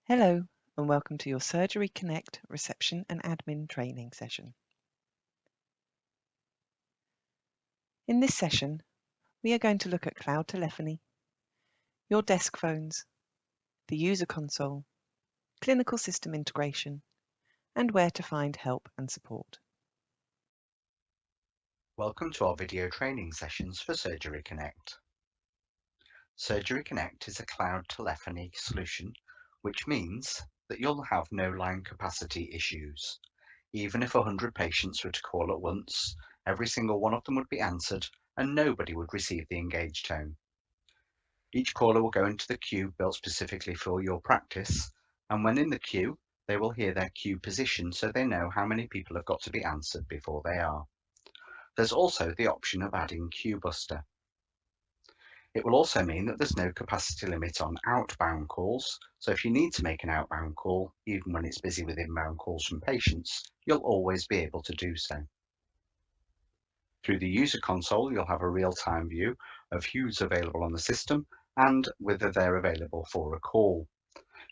Hello and welcome to your Surgery Connect reception and admin training session. In this session, we are going to look at cloud telephony, your desk phones, the user console, clinical system integration, and where to find help and support. Welcome to our video training sessions for Surgery Connect. Surgery Connect is a cloud telephony solution, which means that you'll have no line capacity issues. Even if 100 patients were to call at once, every single one of them would be answered and nobody would receive the engaged tone. Each caller will go into the queue built specifically for your practice, and when in the queue, they will hear their queue position so they know how many people have got to be answered before they are. There's also the option of adding queue buster. It will also mean that there's no capacity limit on outbound calls, so if you need to make an outbound call, even when it's busy with inbound calls from patients, you'll always be able to do so. Through the user console, you'll have a real-time view of who's available on the system and whether they're available for a call.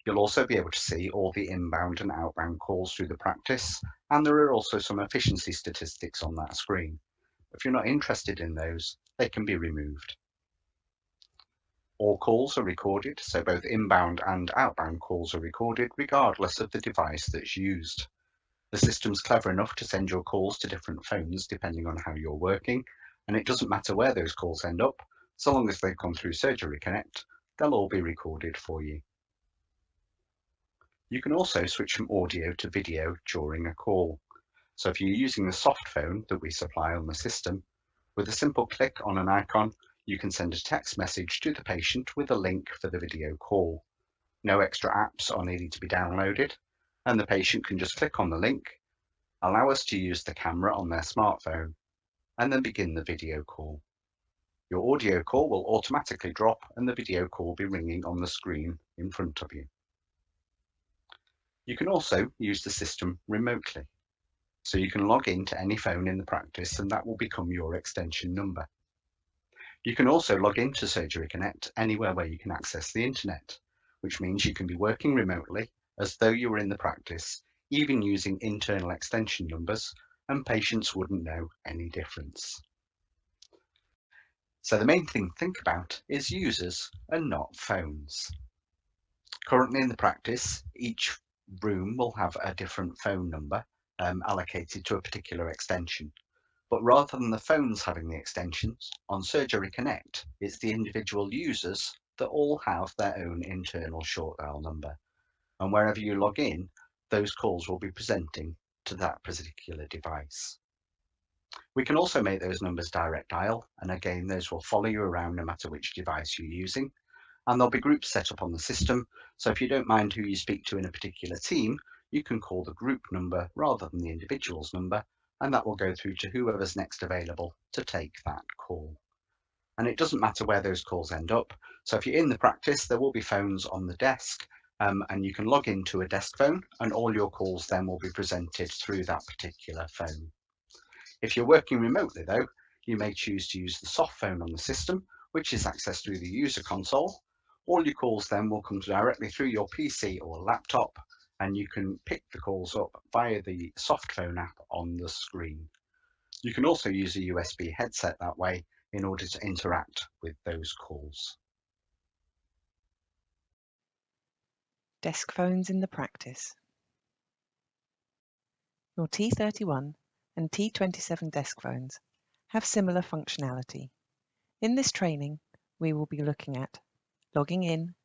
You'll also be able to see all the inbound and outbound calls through the practice, and there are also some efficiency statistics on that screen. If you're not interested in those, they can be removed. All calls are recorded, so both inbound and outbound calls are recorded regardless of the device that's used. The system's clever enough to send your calls to different phones depending on how you're working, and it doesn't matter where those calls end up, so long as they've come through Surgery Connect, they'll all be recorded for you. You can also switch from audio to video during a call. So if you're using the soft phone that we supply on the system, with a simple click on an icon, you can send a text message to the patient with a link for the video call. No extra apps are needed to be downloaded, and the patient can just click on the link, allow us to use the camera on their smartphone, and then begin the video call. Your audio call will automatically drop and the video call will be ringing on the screen in front of you. You can also use the system remotely. So you can log in to any phone in the practice and that will become your extension number. You can also log into Surgery Connect anywhere where you can access the internet, which means you can be working remotely as though you were in the practice, even using internal extension numbers, and patients wouldn't know any difference. So the main thing to think about is users and not phones. Currently in the practice, each room will have a different phone number allocated to a particular extension. But rather than the phones having the extensions, on Surgery Connect, it's the individual users that all have their own internal short dial number. And wherever you log in, those calls will be presenting to that particular device. We can also make those numbers direct dial, and again, those will follow you around no matter which device you're using. And there'll be groups set up on the system, so if you don't mind who you speak to in a particular team, you can call the group number rather than the individual's number, and that will go through to whoever's next available to take that call. And it doesn't matter where those calls end up. So if you're in the practice, there will be phones on the desk, and you can log into a desk phone and all your calls then will be presented through that particular phone. If you're working remotely though, you may choose to use the soft phone on the system, which is accessed through the user console. All your calls then will come directly through your PC or laptop, and you can pick the calls up via the soft phone app on the screen. You can also use a USB headset that way in order to interact with those calls. Desk phones in the practice. Your T31 and T27 desk phones have similar functionality. In this training, we will be looking at logging in,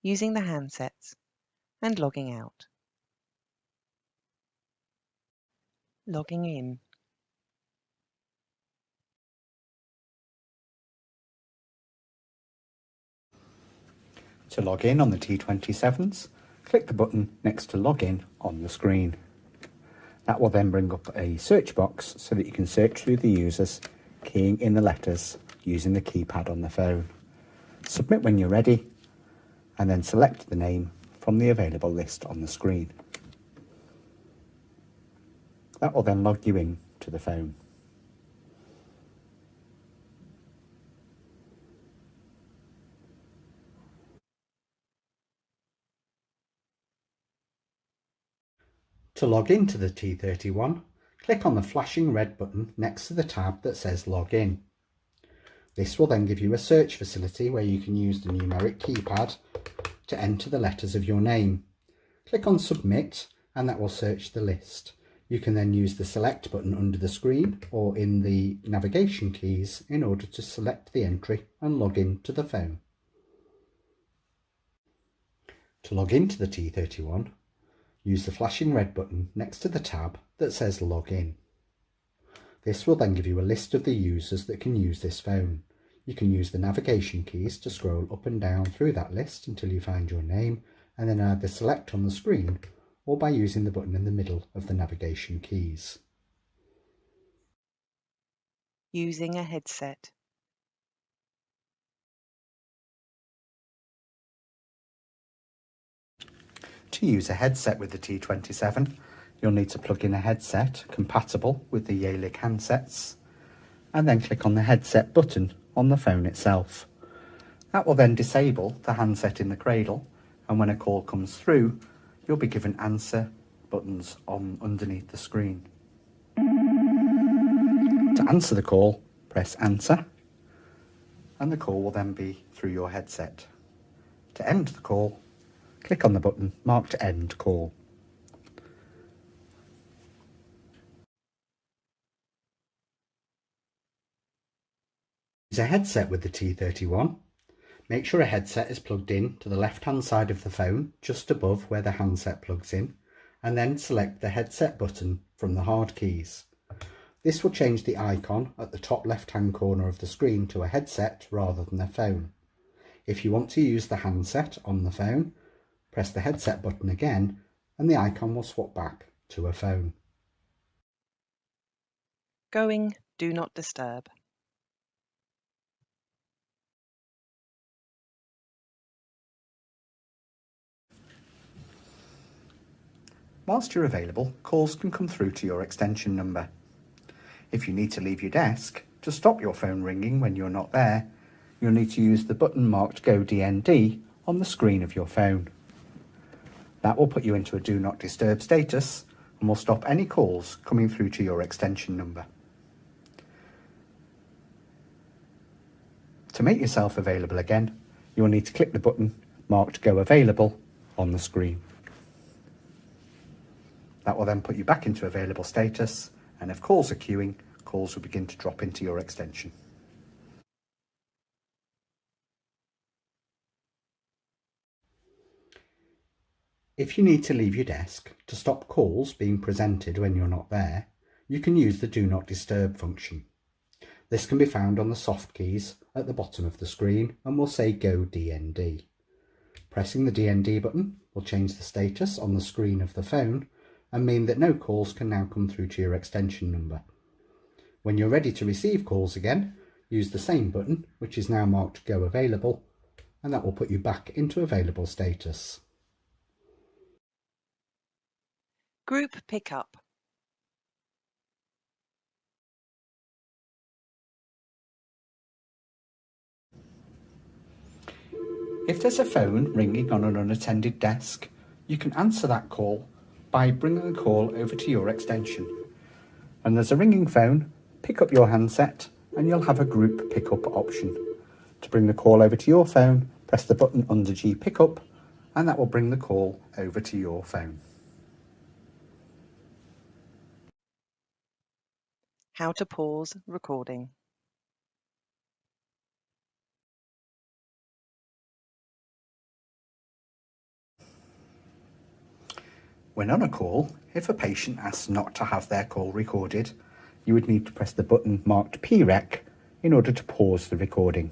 using the handsets, and logging out. Logging in. To log in on the T27s, click the button next to Login on the screen. That will then bring up a search box so that you can search through the users, keying in the letters using the keypad on the phone. Submit when you're ready, and then select the name from the available list on the screen. That will then log you in to the phone. To log into the T31, click on the flashing red button next to the tab that says Log In. This will then give you a search facility where you can use the numeric keypad to enter the letters of your name. Click on Submit and that will search the list. You can then use the Select button under the screen or in the navigation keys in order to select the entry and log in to the phone. To log into the T31, use the flashing red button next to the tab that says Log In. This will then give you a list of the users that can use this phone. You can use the navigation keys to scroll up and down through that list until you find your name and then either select on the screen or by using the button in the middle of the navigation keys. Using a headset. To use a headset with the T27, you'll need to plug in a headset compatible with the Yearlic handsets and then click on the headset button on the phone itself. That will then disable the handset in the cradle, and when a call comes through, you'll be given answer buttons on underneath the screen. To answer the call, press answer, and the call will then be through your headset. To end the call, click on the button marked End Call. Use a headset with the T31. Make sure a headset is plugged in to the left-hand side of the phone, just above where the handset plugs in, and then select the headset button from the hard keys. This will change the icon at the top left-hand corner of the screen to a headset rather than a phone. If you want to use the handset on the phone, press the headset button again and the icon will swap back to a phone. Going Do Not Disturb. Whilst you're available, calls can come through to your extension number. If you need to leave your desk, to stop your phone ringing when you're not there, you'll need to use the button marked Go DND on the screen of your phone. That will put you into a Do Not Disturb status and will stop any calls coming through to your extension number. To make yourself available again, you'll need to click the button marked Go Available on the screen. That will then put you back into available status, and if calls are queuing, calls will begin to drop into your extension. If you need to leave your desk to stop calls being presented when you're not there, you can use the Do Not Disturb function. This can be found on the soft keys at the bottom of the screen and will say Go DND. Pressing the DND button will change the status on the screen of the phone and mean that no calls can now come through to your extension number. When you're ready to receive calls again, use the same button, which is now marked Go Available, and that will put you back into available status. Group Pickup. If there's a phone ringing on an unattended desk, you can answer that call by bringing the call over to your extension. When there's a ringing phone, pick up your handset and you'll have a group pickup option. To bring the call over to your phone, press the button under G Pickup and that will bring the call over to your phone. How to pause recording. When on a call, if a patient asks not to have their call recorded, you would need to press the button marked PREC in order to pause the recording.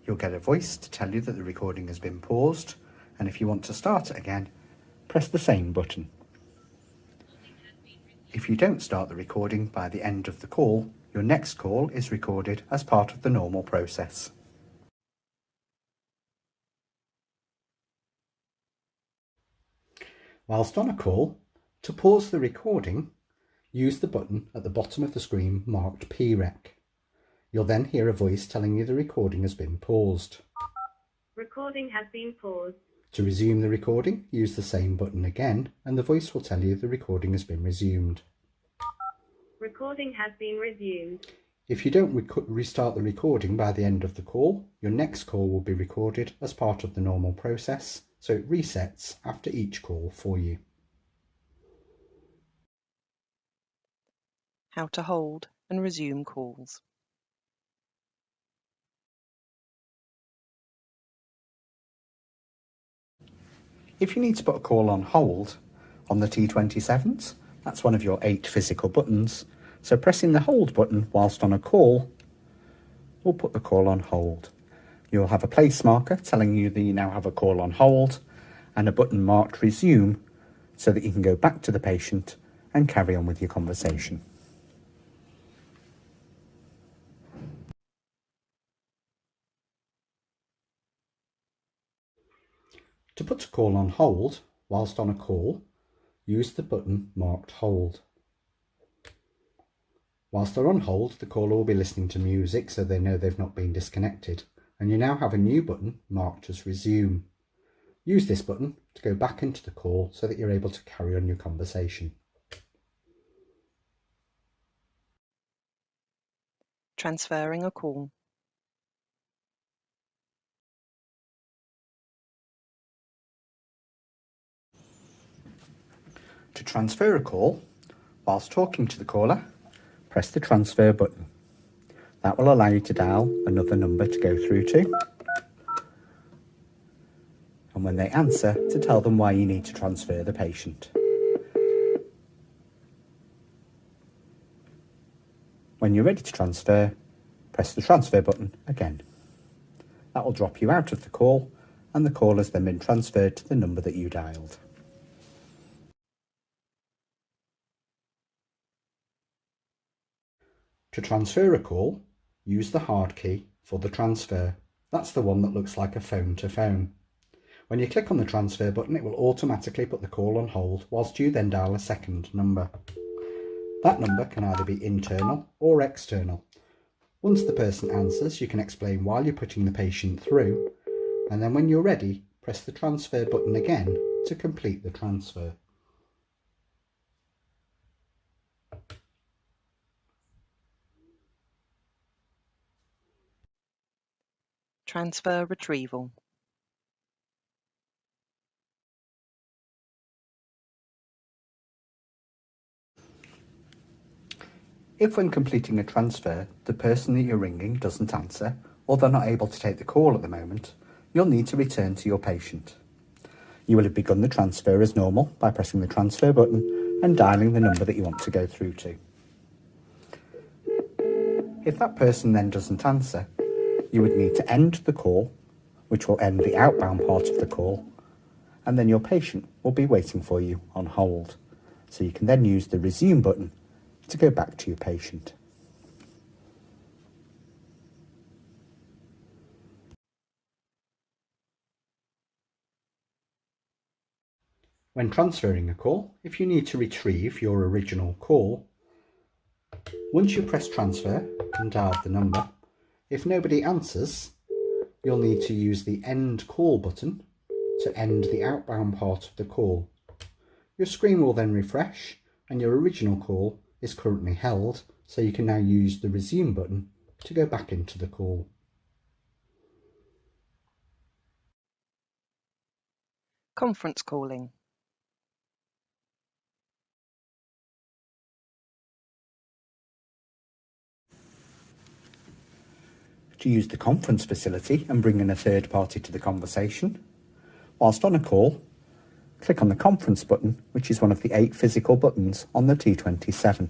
You'll get a voice to tell you that the recording has been paused, and if you want to start it again, press the same button. If you don't start the recording by the end of the call, your next call is recorded as part of the normal process. Whilst on a call, to pause the recording, use the button at the bottom of the screen marked PREC. You'll then hear a voice telling you the recording has been paused. Recording has been paused. To resume the recording, use the same button again and the voice will tell you the recording has been resumed. Recording has been resumed. If you don't restart the recording by the end of the call, your next call will be recorded as part of the normal process, so it resets after each call for you. How to hold and resume calls. If you need to put a call on hold on the T27s, that's one of your 8 physical buttons, so pressing the hold button whilst on a call will put the call on hold. You'll have a place marker telling you that you now have a call on hold and a button marked resume so that you can go back to the patient and carry on with your conversation. To put a call on hold whilst on a call, use the button marked hold. Whilst they're on hold, the caller will be listening to music so they know they've not been disconnected, and you now have a new button marked as resume. Use this button to go back into the call so that you're able to carry on your conversation. Transferring a call. To transfer a call, whilst talking to the caller, press the transfer button. That will allow you to dial another number to go through to, and when they answer, to tell them why you need to transfer the patient. When you're ready to transfer, press the transfer button again. That will drop you out of the call, and the call has then been transferred to the number that you dialed. To transfer a call, use the hard key for the transfer. That's the one that looks like a phone to phone. When you click on the transfer button, it will automatically put the call on hold whilst you then dial a second number. That number can either be internal or external. Once the person answers, you can explain why you're putting the patient through, and then when you're ready, press the transfer button again to complete the transfer. Transfer retrieval. If when completing a transfer, the person that you're ringing doesn't answer, or they're not able to take the call at the moment, you'll need to return to your patient. You will have begun the transfer as normal by pressing the transfer button and dialing the number that you want to go through to. If that person then doesn't answer, you would need to end the call, which will end the outbound part of the call, and then your patient will be waiting for you on hold. So you can then use the resume button to go back to your patient. When transferring a call, if you need to retrieve your original call, once you press transfer and dial the number, if nobody answers, you'll need to use the end call button to end the outbound part of the call. Your screen will then refresh and your original call is currently held, so you can now use the resume button to go back into the call. Conference calling. To use the conference facility and bring in a third party to the conversation, whilst on a call, click on the conference button, which is one of the 8 physical buttons on the T27.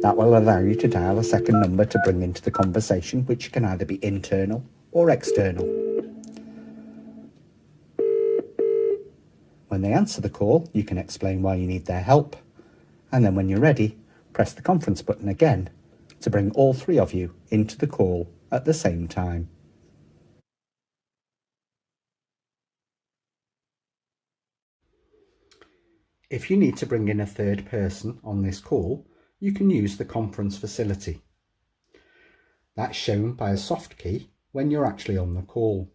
That will allow you to dial a second number to bring into the conversation, which can either be internal or external. When they answer the call, you can explain why you need their help, and then when you're ready, press the conference button again to bring all 3 of you into the call at the same time. If you need to bring in a third person on this call, you can use the conference facility. That's shown by a soft key when you're actually on the call.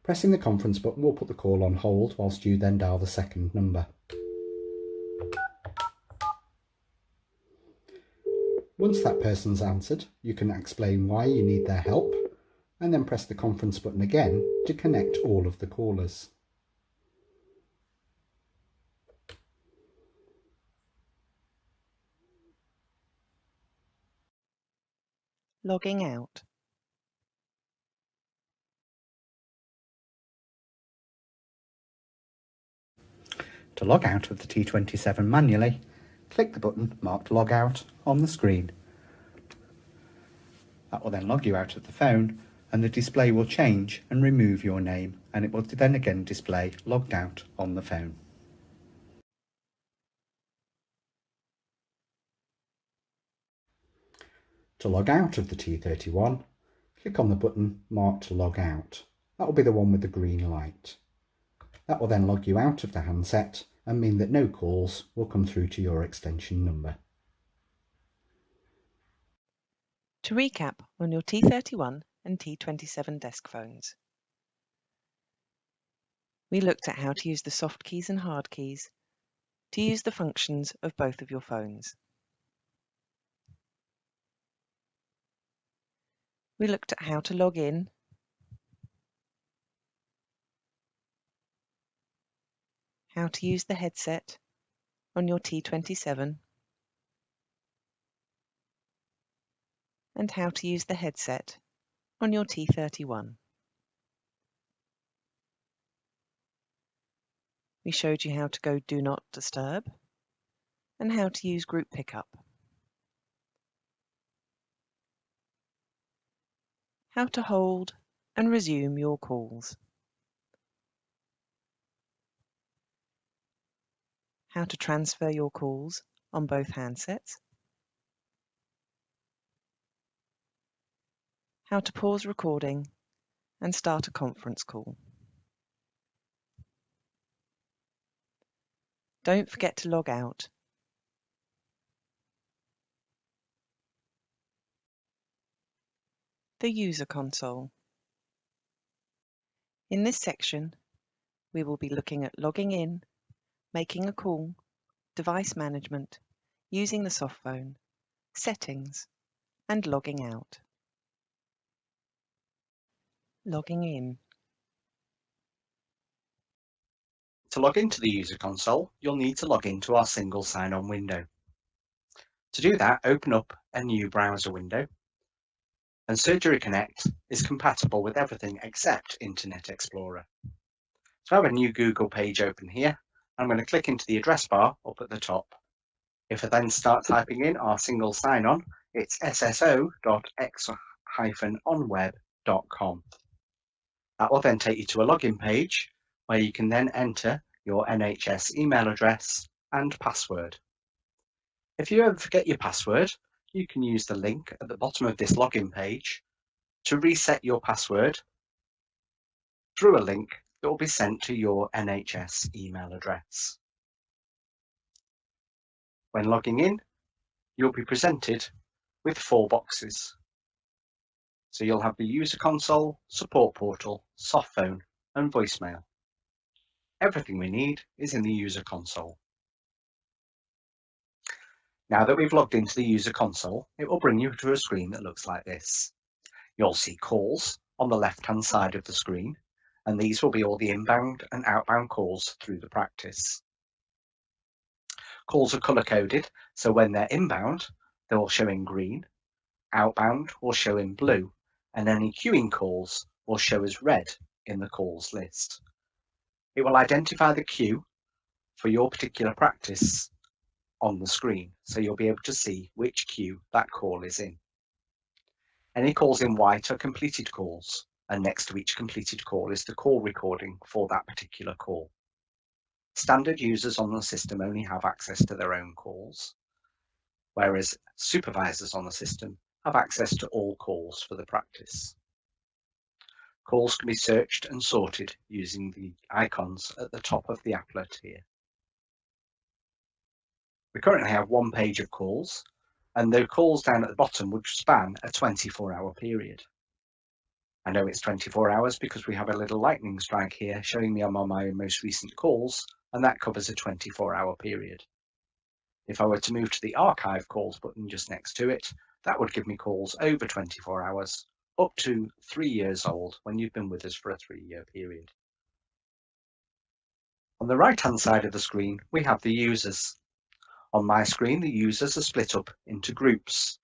Pressing the conference button will put the call on hold whilst you then dial the second number. Once that person's answered, you can explain why you need their help and then press the conference button again to connect all of the callers. Logging out. To log out of the T27 manually, click the button marked Log Out on the screen. That will then log you out of the phone, and the display will change and remove your name, and it will then again display logged out on the phone. To log out of the T31, click on the button marked Log Out. That will be the one with the green light. That will then log you out of the handset and mean that no calls will come through to your extension number. To recap on your T31 and T27 desk phones, we looked at how to use the soft keys and hard keys to use the functions of both of your phones. We looked at how to log in, how to use the headset on your T27, and how to use the headset on your T31. We showed you how to go Do Not Disturb and how to use group pickup. How to hold and resume your calls. How to transfer your calls on both handsets. How to pause recording and start a conference call. Don't forget to log out. The user console. In this section, we will be looking at logging in, making a call, device management, using the softphone, settings, and logging out. Logging in. To log into the user console, you'll need to log into our single sign-on window. To do that, open up a new browser window, and Surgery Connect is compatible with everything except Internet Explorer. So I have a new Google page open here. I'm going to click into the address bar up at the top. If I then start typing in our single sign-on, it's sso.x-onweb.com. That will then take you to a login page where you can then enter your NHS email address and password. If you ever forget your password, you can use the link at the bottom of this login page to reset your password through a link that will be sent to your NHS email address. When logging in, you'll be presented with 4 boxes. So you'll have the user console, support portal, softphone, and voicemail. Everything we need is in the user console. Now that we've logged into the user console, it will bring you to a screen that looks like this. You'll see calls on the left-hand side of the screen, and these will be all the inbound and outbound calls through the practice. Calls are colour-coded, so when they're inbound, they will show in green, outbound will show in blue, and any queuing calls will show as red in the calls list. It will identify the queue for your particular practice on the screen, so you'll be able to see which queue that call is in. Any calls in white are completed calls, and next to each completed call is the call recording for that particular call. Standard users on the system only have access to their own calls, whereas supervisors on the system have access to all calls for the practice. Calls can be searched and sorted using the icons at the top of the applet here. We currently have 1 page of calls, and the calls down at the bottom would span a 24-hour period. I know it's 24 hours because we have a little lightning strike here showing me I'm on my most recent calls, and that covers a 24-hour period. If I were to move to the archive calls button just next to it, that would give me calls over 24 hours, up to 3 years old when you've been with us for a 3-year period. On the right-hand side of the screen, we have the users. On my screen, the users are split up into groups.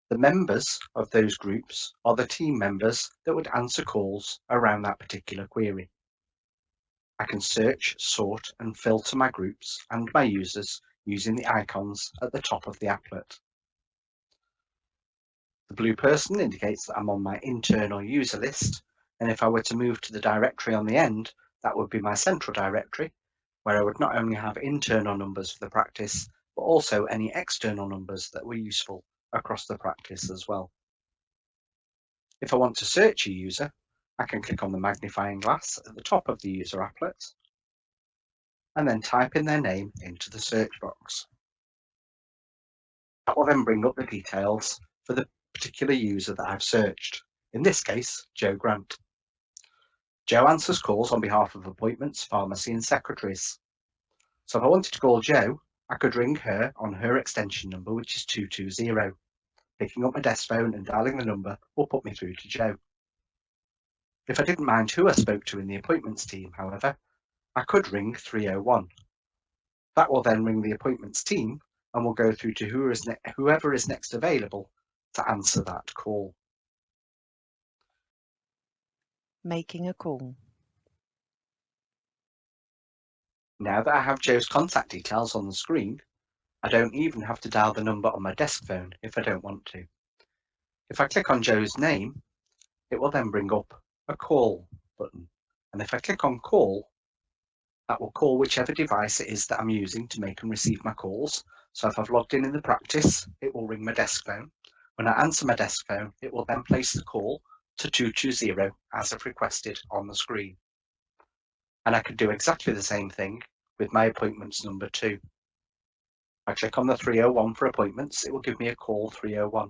The members of those groups are the team members that would answer calls around that particular query. I can search, sort, and filter my groups and my users using the icons at the top of the applet. The blue person indicates that I'm on my internal user list, and if I were to move to the directory on the end, that would be my central directory, where I would not only have internal numbers for the practice, but also any external numbers that were useful across the practice as well. If I want to search a user, I can click on the magnifying glass at the top of the user applet, and then type in their name into the search box. That will then bring up the details for the particular user that I've searched, in this case, Joe Grant. Joe answers calls on behalf of appointments, pharmacy and secretaries. So if I wanted to call Joe, I could ring her on her extension number, which is 220. Picking up my desk phone and dialing the number will put me through to Joe. If I didn't mind who I spoke to in the appointments team, however, I could ring 301. That will then ring the appointments team and will go through to whoever is next available to answer that call. Making a call. Now that I have Joe's contact details on the screen, I don't even have to dial the number on my desk phone if I don't want to. If I click on Joe's name, it will then bring up a call button. And if I click on call, that will call whichever device it is that I'm using to make and receive my calls. So if I've logged in the practice, it will ring my desk phone. When I answer my desk phone, it will then place the call to 220 as I've requested on the screen. And I could do exactly the same thing with my appointments number too. I click on the 301 for appointments, it will give me a call 301.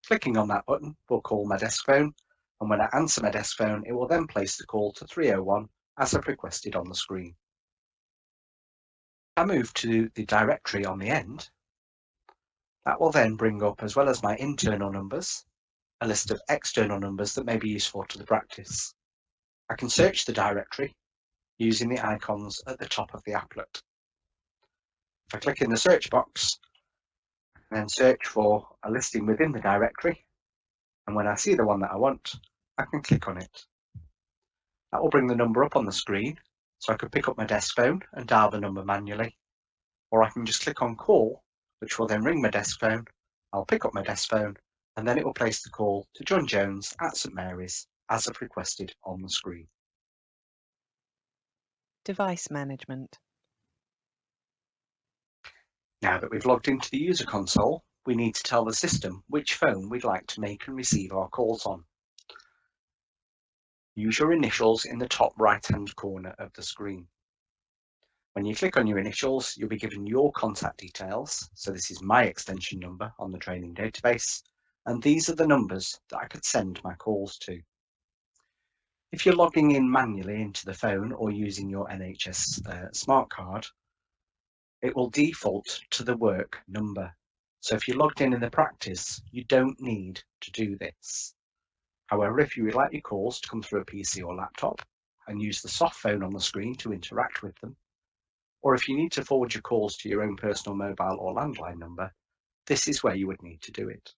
Clicking on that button will call my desk phone, and when I answer my desk phone, it will then place the call to 301 as I've requested on the screen. If I move to the directory on the end, that will then bring up, as well as my internal numbers, a list of external numbers that may be useful to the practice. I can search the directory using the icons at the top of the applet. If I click in the search box, and then search for a listing within the directory, and when I see the one that I want, I can click on it. That will bring the number up on the screen, so I could pick up my desk phone and dial the number manually, or I can just click on call, which will then ring my desk phone. I'll pick up my desk phone, and then it will place the call to John Jones at St Mary's as I've requested on the screen. Device management. Now that we've logged into the user console, we need to tell the system which phone we'd like to make and receive our calls on. Use your initials in the top right-hand corner of the screen. When you click on your initials, you'll be given your contact details. So this is my extension number on the training database, and these are the numbers that I could send my calls to. If you're logging in manually into the phone or using your NHS smart card, it will default to the work number. So if you're logged in the practice, you don't need to do this. However, if you would like your calls to come through a PC or laptop and use the soft phone on the screen to interact with them, or if you need to forward your calls to your own personal mobile or landline number, this is where you would need to do it.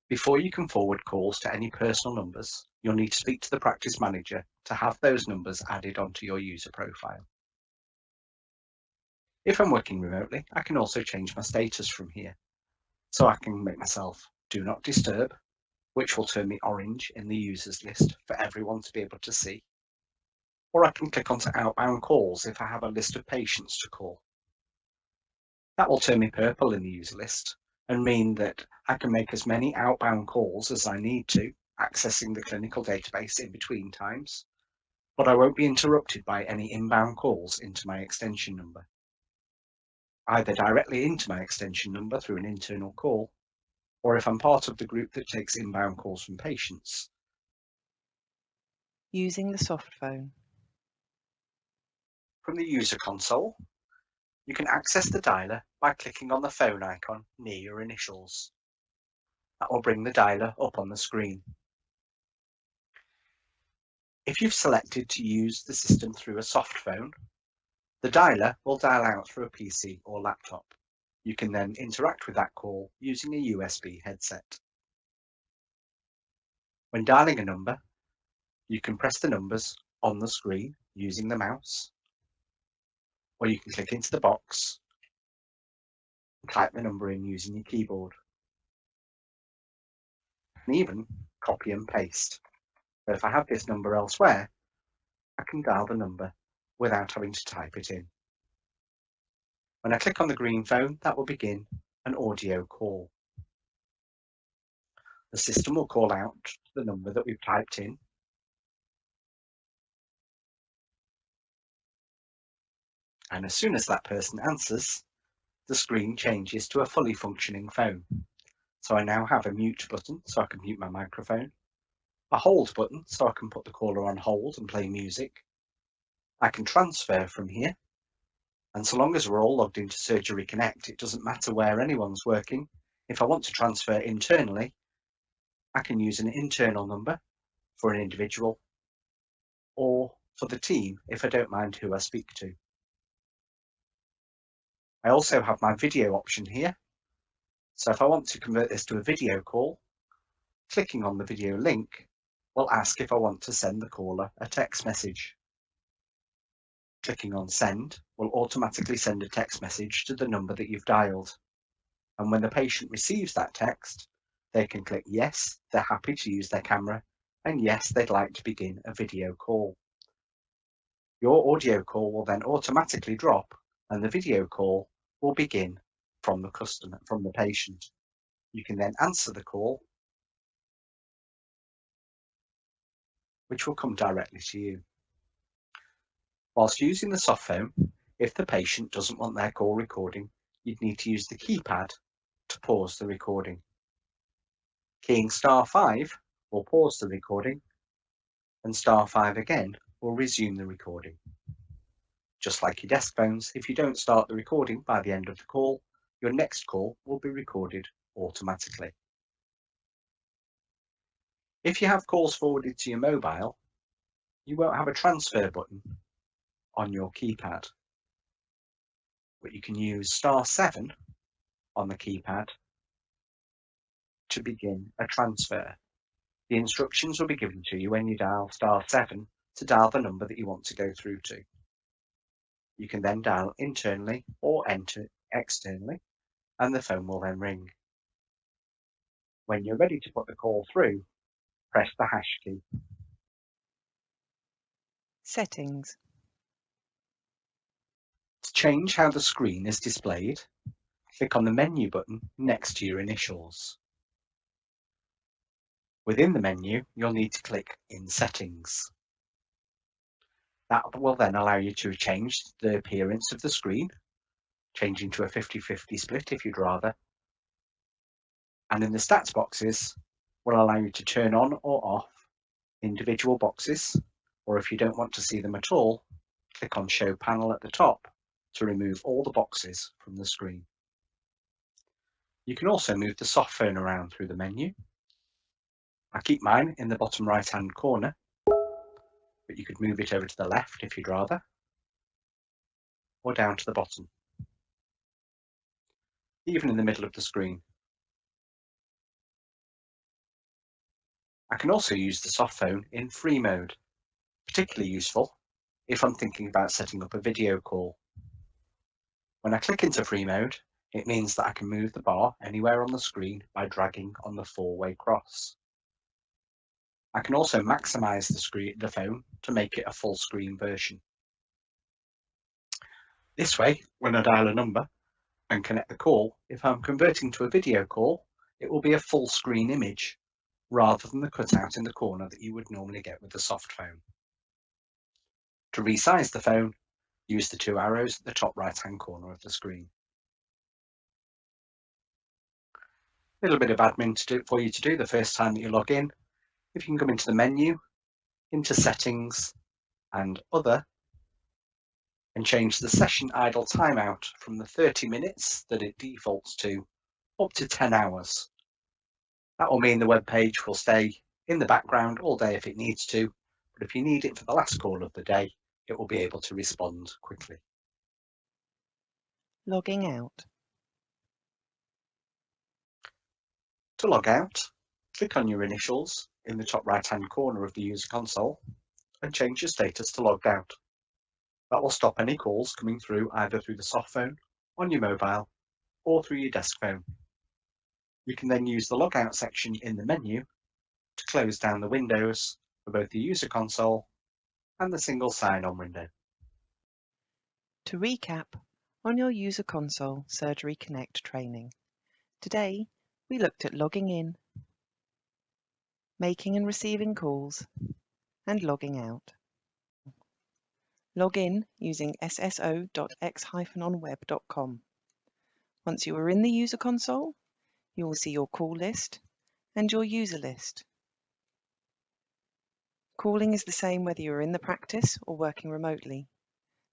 Before you can forward calls to any personal numbers, you'll need to speak to the practice manager to have those numbers added onto your user profile. If I'm working remotely, I can also change my status from here. So I can make myself do not disturb, which will turn me orange in the users list for everyone to be able to see. Or I can click onto outbound calls if I have a list of patients to call. That will turn me purple in the user list and mean that I can make as many outbound calls as I need to, accessing the clinical database in between times, but I won't be interrupted by any inbound calls into my extension number, either directly into my extension number through an internal call, or if I'm part of the group that takes inbound calls from patients. Using the soft phone. From the user console, you can access the dialer by clicking on the phone icon near your initials. That will bring the dialer up on the screen. If you've selected to use the system through a soft phone, the dialer will dial out through a PC or laptop. You can then interact with that call using a USB headset. When dialing a number, you can press the numbers on the screen using the mouse, or you can click into the box and type the number in using your keyboard. And even copy and paste. But if I have this number elsewhere, I can dial the number without having to type it in. When I click on the green phone, that will begin an audio call. The system will call out the number that we've typed in. And as soon as that person answers, the screen changes to a fully functioning phone. So I now have a mute button so I can mute my microphone, a hold button so I can put the caller on hold and play music. I can transfer from here, and so long as we're all logged into Surgery Connect, it doesn't matter where anyone's working. If I want to transfer internally, I can use an internal number for an individual or for the team if I don't mind who I speak to. I also have my video option here. So if I want to convert this to a video call, clicking on the video link will ask if I want to send the caller a text message. Clicking on send will automatically send a text message to the number that you've dialed. And when the patient receives that text, they can click yes, they're happy to use their camera, and yes, they'd like to begin a video call. Your audio call will then automatically drop and the video call will begin from the patient. You can then answer the call, which will come directly to you. Whilst using the soft phone, if the patient doesn't want their call recording, you'd need to use the keypad to pause the recording. Keying *5 will pause the recording, and *5 again will resume the recording. Just like your desk phones, if you don't start the recording by the end of the call, your next call will be recorded automatically. If you have calls forwarded to your mobile, you won't have a transfer button on your keypad, but you can use *7 on the keypad to begin a transfer. The instructions will be given to you when you dial *7 to dial the number that you want to go through to. You can then dial internally or enter externally, and the phone will then ring. When you're ready to put the call through, press the hash key. Settings. To change how the screen is displayed, click on the menu button next to your initials. Within the menu, you'll need to click in Settings. That will then allow you to change the appearance of the screen, changing to a 50-50 split if you'd rather. And in the stats boxes, will allow you to turn on or off individual boxes, or if you don't want to see them at all, click on Show Panel at the top to remove all the boxes from the screen. You can also move the soft phone around through the menu. I keep mine in the bottom right-hand corner, but you could move it over to the left if you'd rather, or down to the bottom, even in the middle of the screen. I can also use the soft phone in free mode, particularly useful if I'm thinking about setting up a video call. When I click into free mode, it means that I can move the bar anywhere on the screen by dragging on the four-way cross. I can also maximize the phone to make it a full screen version. This way, when I dial a number and connect the call, if I'm converting to a video call, it will be a full screen image rather than the cutout in the corner that you would normally get with the soft phone. To resize the phone, use the two arrows at the top right-hand corner of the screen. A little bit of admin for you to do the first time that you log in. If you can come into the menu, into settings and other, and change the session idle timeout from the 30 minutes that it defaults to up to 10 hours. That will mean the web page will stay in the background all day if it needs to, but if you need it for the last call of the day, it will be able to respond quickly. Logging out. To log out, click on your initials in the top right-hand corner of the user console and change your status to logged out. That will stop any calls coming through either through the soft phone, on your mobile, or through your desk phone. You can then use the logout section in the menu to close down the windows for both the user console and the single sign-on window. To recap on your user console Surgery Connect training, today we looked at logging in, making and receiving calls, and logging out. Log in using sso.x-onweb.com. Once you are in the user console, you will see your call list and your user list. Calling is the same whether you are in the practice or working remotely.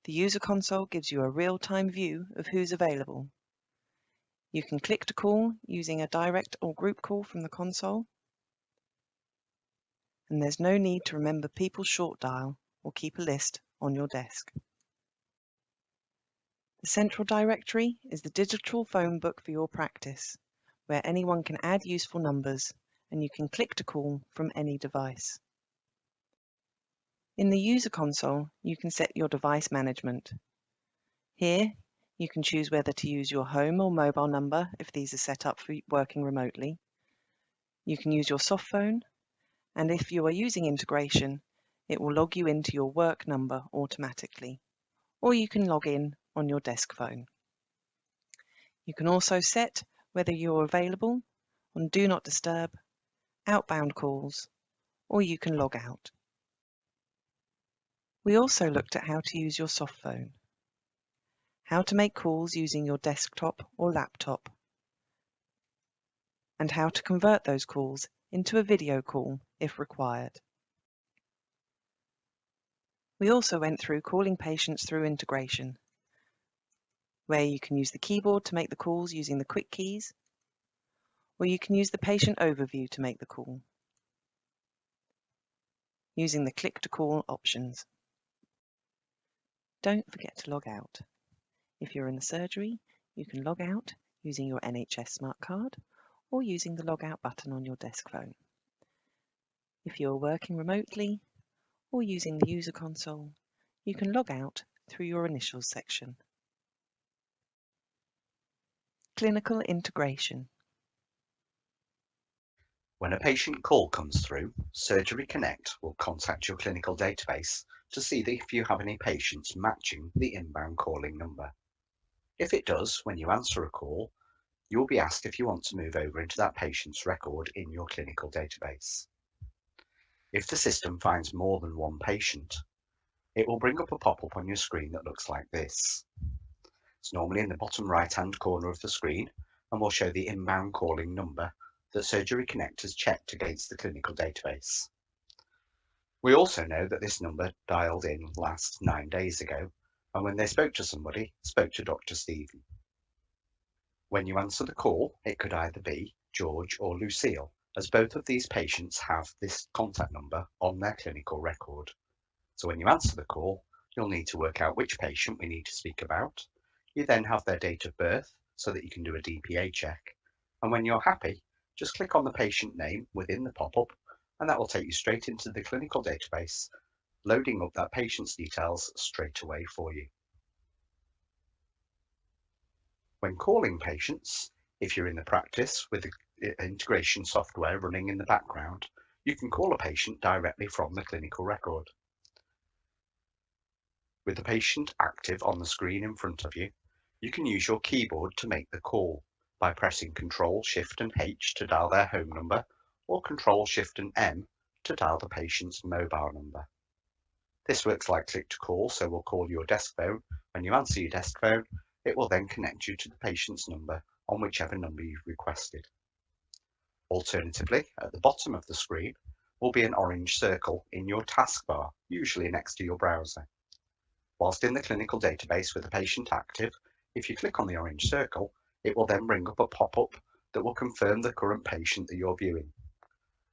The user console gives you a real-time view of who's available. You can click to call using a direct or group call from the console, and there's no need to remember people's short dial or keep a list on your desk. The central directory is the digital phone book for your practice, where anyone can add useful numbers and you can click to call from any device. In the user console, you can set your device management. Here, you can choose whether to use your home or mobile number if these are set up for working remotely. You can use your soft phone, and if you are using integration, it will log you into your work number automatically, or you can log in on your desk phone. You can also set whether you're available on Do Not Disturb, outbound calls, or you can log out. We also looked at how to use your soft phone, how to make calls using your desktop or laptop, and how to convert those calls into a video call if required. We also went through calling patients through integration, where you can use the keyboard to make the calls using the quick keys, or you can use the patient overview to make the call, using the click to call options. Don't forget to log out. If you're in the surgery, you can log out using your NHS smart card or using the log out button on your desk phone. If you're working remotely or using the user console, you can log out through your initials section. Clinical integration. When a patient call comes through, Surgery Connect will contact your clinical database to see if you have any patients matching the inbound calling number. If it does, when you answer a call, you will be asked if you want to move over into that patient's record in your clinical database. If the system finds more than one patient, it will bring up a pop-up on your screen that looks like this. It's normally in the bottom right-hand corner of the screen and will show the inbound calling number that Surgery Connect has checked against the clinical database. We also know that this number dialed in last 9 days ago, and when they spoke to somebody, spoke to Dr. Stephen. When you answer the call, it could either be George or Lucille, as both of these patients have this contact number on their clinical record. So when you answer the call, you'll need to work out which patient we need to speak about. You then have their date of birth so that you can do a DPA check. And when you're happy, just click on the patient name within the pop-up, and that will take you straight into the clinical database, loading up that patient's details straight away for you. When calling patients, if you're in the practice with the integration software running in the background, you can call a patient directly from the clinical record. With the patient active on the screen in front of you, you can use your keyboard to make the call by pressing Ctrl, Shift and H to dial their home number, or Ctrl, Shift and M to dial the patient's mobile number. This works like click to call, so we'll call your desk phone. When you answer your desk phone, it will then connect you to the patient's number on whichever number you've requested. Alternatively, at the bottom of the screen will be an orange circle in your taskbar, usually next to your browser. Whilst in the clinical database with a patient active, if you click on the orange circle, it will then bring up a pop-up that will confirm the current patient that you're viewing.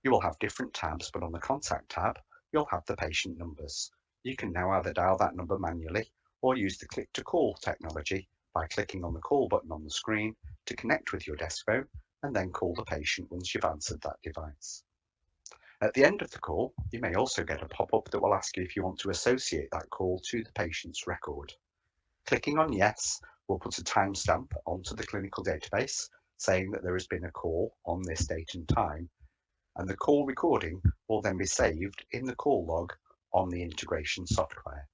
You will have different tabs, but on the contact tab, you'll have the patient numbers. You can now either dial that number manually or use the click to call technology by clicking on the call button on the screen to connect with your desk phone and then call the patient once you've answered that device. At the end of the call, you may also get a pop-up that will ask you if you want to associate that call to the patient's record. Clicking on yes will put a timestamp onto the clinical database saying that there has been a call on this date and time, and the call recording will then be saved in the call log on the integration software.